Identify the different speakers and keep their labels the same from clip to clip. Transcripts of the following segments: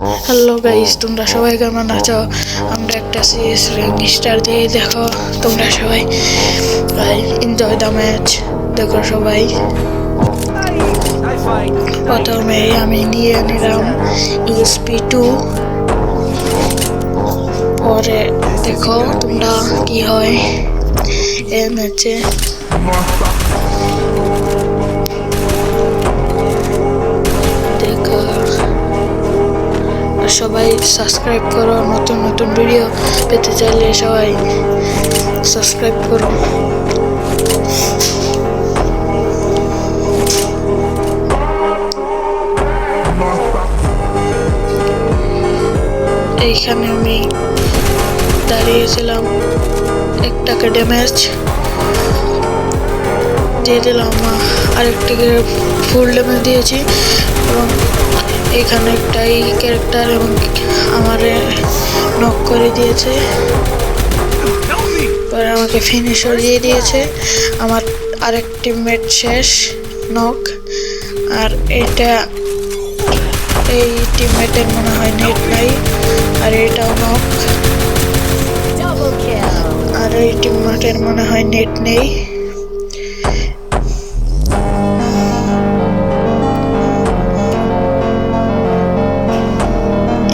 Speaker 1: Hello guys, তোমরা সবাই কেমন আছো? আমরা একটা সিরিয়াস র্যাঙ্ক স্টার দিয়ে দেখো। তোমরা সবাই এনজয় দ্য ম্যাচ দেখো সবাই। প্রথমে আমি নিয়ে নিলাম ESP2, পরে দেখো তোমরা কি হয় এই ম্যাচে। দেখো সবাই সাবস্ক্রাইব করো, নতুন নতুন ভিডিও পেতে চাইলে সবাই সাবস্ক্রাইব করো। এইখানে আমি দাঁড়িয়েছিলাম, একটাকে ড্যামেজ দিয়ে দিলাম, আরেকটাকে ফুল ড্যামেজ দিয়েছি এবং এখানে একটাই ক্যারেক্টার এবং আমারে নক করে দিয়েছে, পরে আমাকে ফিনিশার দিয়ে দিয়েছে। আমার আরেক টিমমেট শেষ নক, আর এটা এই টিমমেটের মনে হয় নেট নাই, আর এটাও নক, আর এই টিমমেটের মনে হয় নেট নেই।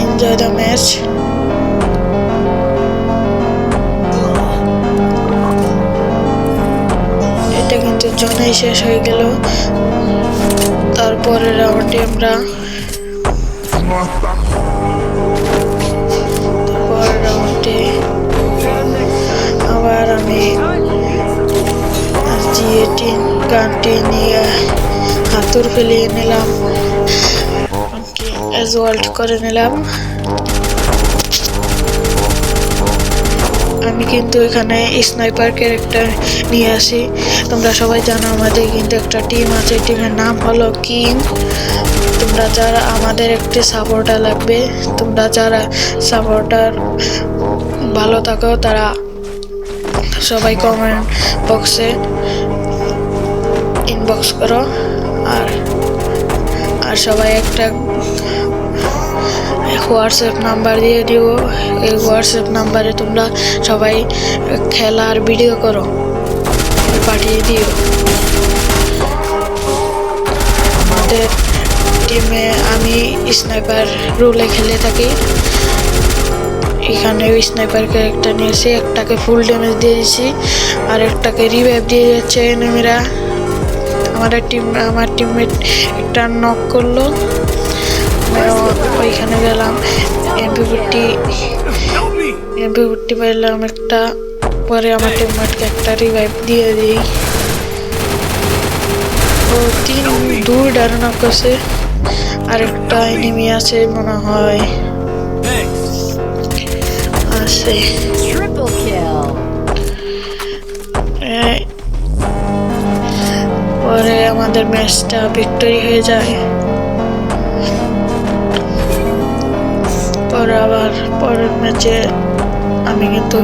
Speaker 1: Enjoy the match. এটা কিন্তু জনেই শেষ হয়ে গেল। তারপরে রাউন্ডে আমরা আবার আমি গানটি নিয়ে হাতুর ফেলিয়ে নিলাম, অ্যাজওয়াল্ট করে নিলাম। আমি কিন্তু এখানে স্নাইপার ক্যারেক্টার নিয়ে আসি। তোমরা সবাই জানো আমাদের কিন্তু একটা টিম আছে, টিমের নাম হলো কিং। তোমরা যারা আমাদের একটি সাপোর্টার লাগবে, তোমরা যারা সাপোর্টার ভালো থাকো তারা সবাই কমেন্ট বক্সে ইনবক্স করো, আর সবাই একটা হোয়াটসঅ্যাপ নাম্বার দিয়ে দিও। এই হোয়াটসঅ্যাপ নাম্বারে তোমরা সবাই খেলার ভিডিও করো, পাঠিয়ে দিও। আমাদের টিমে আমি স্নাইপার রোলে খেলে থাকি। এখানে ওই স্নাইপার ক্যারেক্টার নিয়েছি, একটাকে ফুল ড্যামেজ দিয়ে দিয়েছি, আর একটাকে রিভাইভ দিয়ে যাচ্ছে এনিমিরা। আমার টিমমেট একটা নক করলো, ওইখানে গেলাম, এমপি40 পেলাম একটা, পরে আমার টিমমেটকে একটা রিভাইভ দিয়ে দিই। ও দুই ডান নক করছে, আরেকটা এনিমি আছে মনে হয় আছে। পরে আমাদের ম্যাচটা ভিক্টরি হয়ে যায়। পরে আবার পরের ম্যাচে আমি কিন্তু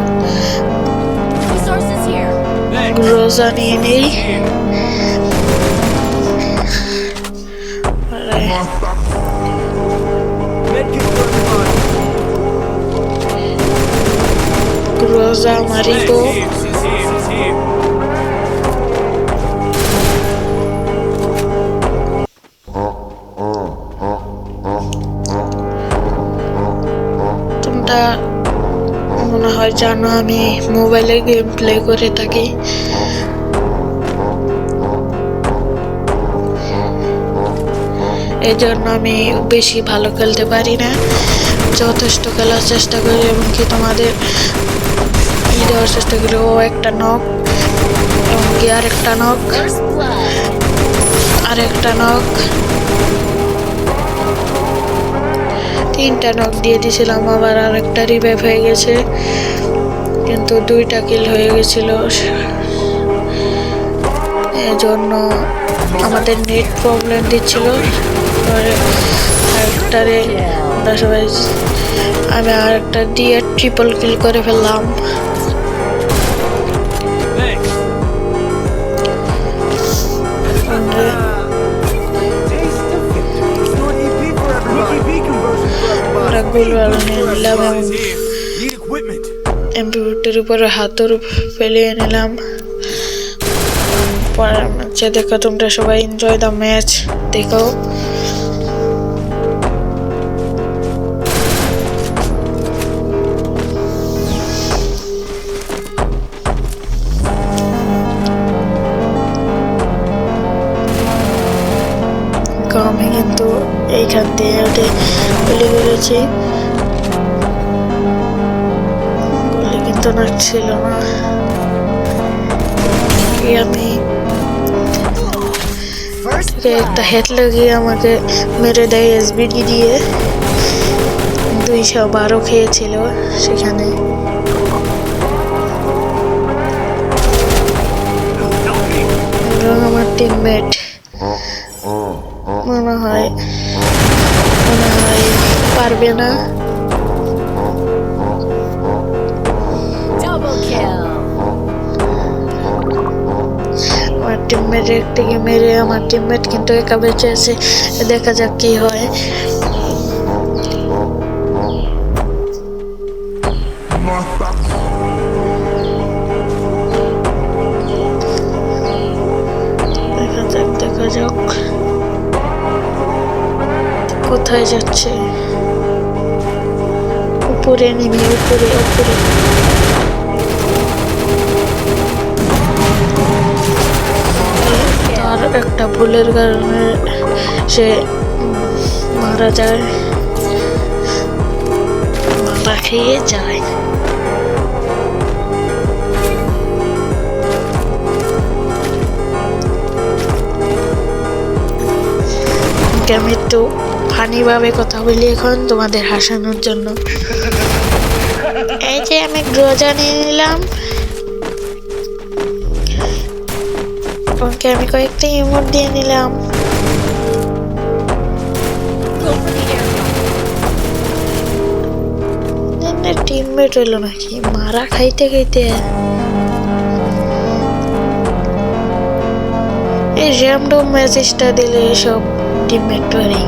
Speaker 1: গ্রোজা নিয়ে নেই। গ্রোজা মারিব, তোমরা মনে হয় জানো আমি মোবাইলে গেম প্লে করে থাকি। এই জন্য আমি বেশি ভালো খেলতে পারি না, যথেষ্ট খেলার চেষ্টা করি এবং কি তোমাদের দেওয়ার চেষ্টা করি। ও একটা নক এবং কি আরেকটা নক, তিনটা নক দিয়ে দিয়েছিলাম। আবার আরেকটা রিভাইভ হয়ে গেছে, কিন্তু 2টা কিল হয়ে গেছিল। এজন্য আমাদের নেট প্রবলেম দিচ্ছিল। পরে আরেকটারে আমরা সবাই আমি আরেকটা দিয়ে ট্রিপল কিল করে ফেললাম। একটা গোলওয়াল নিলাম এবং এমপি-40 উপরে হাতুড় ফেলিয়ে নিলাম। পরের ম্যাচে দেখো তোমরা সবাই এনজয় দ্য ম্যাচ দেখো। আমি কিন্তু এইখান দিয়ে গুলি করেছি, গুলি কিন্তু লাগছিল না। আমি একটা হেড লাগিয়ে আমাকে মেরে দেয় এসবিডি দিয়ে, 212 খেয়েছিল সেখানে। আমার টিমমেট মনে হয় পারবে না। আমার টিমমেট একটিকে মেরে আমার টিমমেট কিন্তু একা বেঁচে আছে, দেখা যাক কি হয়। দেখা যাক কোথায় যাচ্ছে। উপরে নেমে উপরে তার একটা ভুলের কারণে সে মারা যায়, মারা খেয়ে যায়। আমি একটু ফানি ভাবে কথা বলি এখন তোমাদের হাসানোর জন্য। এই যে আমি গ্রোজা নিয়ে নিলাম, ওকে আমি কয়েকটা ইমোট দিয়ে নিলাম। টিমমেট হইলো নাকি মারা খাইতে খাইতে। এই র্যান্ডম মেসেজটা দিলে সব টিমমেট পারে।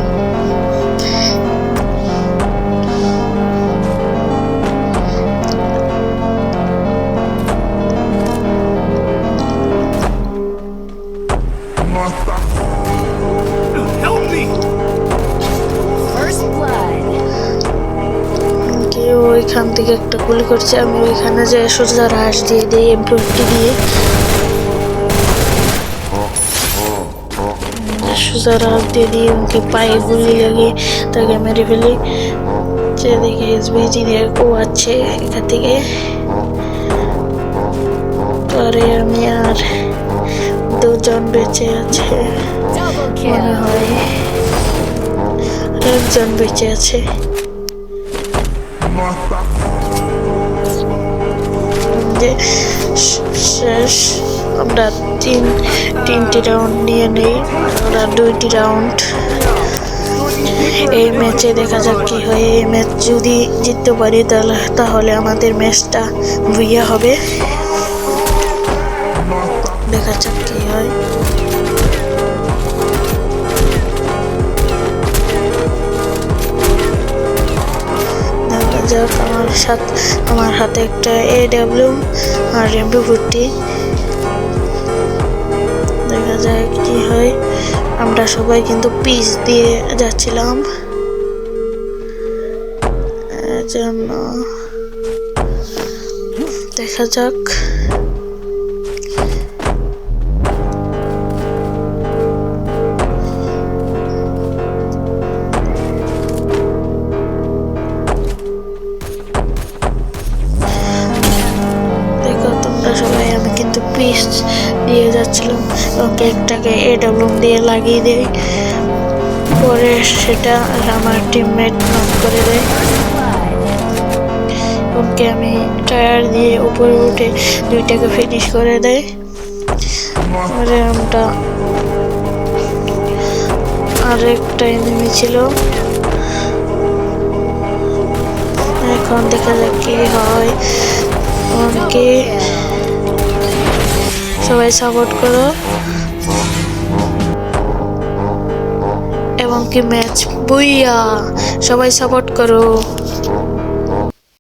Speaker 1: ওইখান থেকে একটা গুলি করছে, আমি ওইখানে যে সোজা রাশ দিয়ে দিই এমপি-40 দিয়ে, সোজা রাশ দিয়ে দিয়ে ওকে পায়ে গুলি লাগিয়ে তাকে মেরে ফেলি। যে দেখে এসবিজি দিয়ে ও আছে এখান থেকে। পরে আমি আর 2 জন বেঁচে আছে মনে হয়, 1 জন বেঁচে আছে। শেষ আমরা 3টি রাউন্ড নিয়ে নেই, আমরা 2টি রাউন্ড। এই ম্যাচে দেখা যাক কি হয়। এই ম্যাচ যদি জিততে পারি তাহলে আমাদের ম্যাচটা ভুইয়া হবে। দেখা যাক কি হয়। যাক আমার হাতে একটা AW আর MP-40, দেখা যায় কি হয়। আমরা সবাই কিন্তু পিচ দিয়ে যাচ্ছিলাম, জন্য দেখা যাক। সবাই আমি কিন্তু পিস দিয়ে যাচ্ছিলাম এবং একটাকে AW দিয়ে লাগিয়ে দেয়, পরে সেটা আমার টিমমেট নক করে দেয়। ওকে আমি টায়ার দিয়ে উপরে উঠে 2টাকে ফিনিশ করে দেয়। পরে আমরা আরেকটা এনিমি ছিল, এখন দেখা যাক কি হয়। ওকে সবাই সাপোর্ট করো এবং কি ম্যাচ বুইয়া, সবাই সাপোর্ট করো।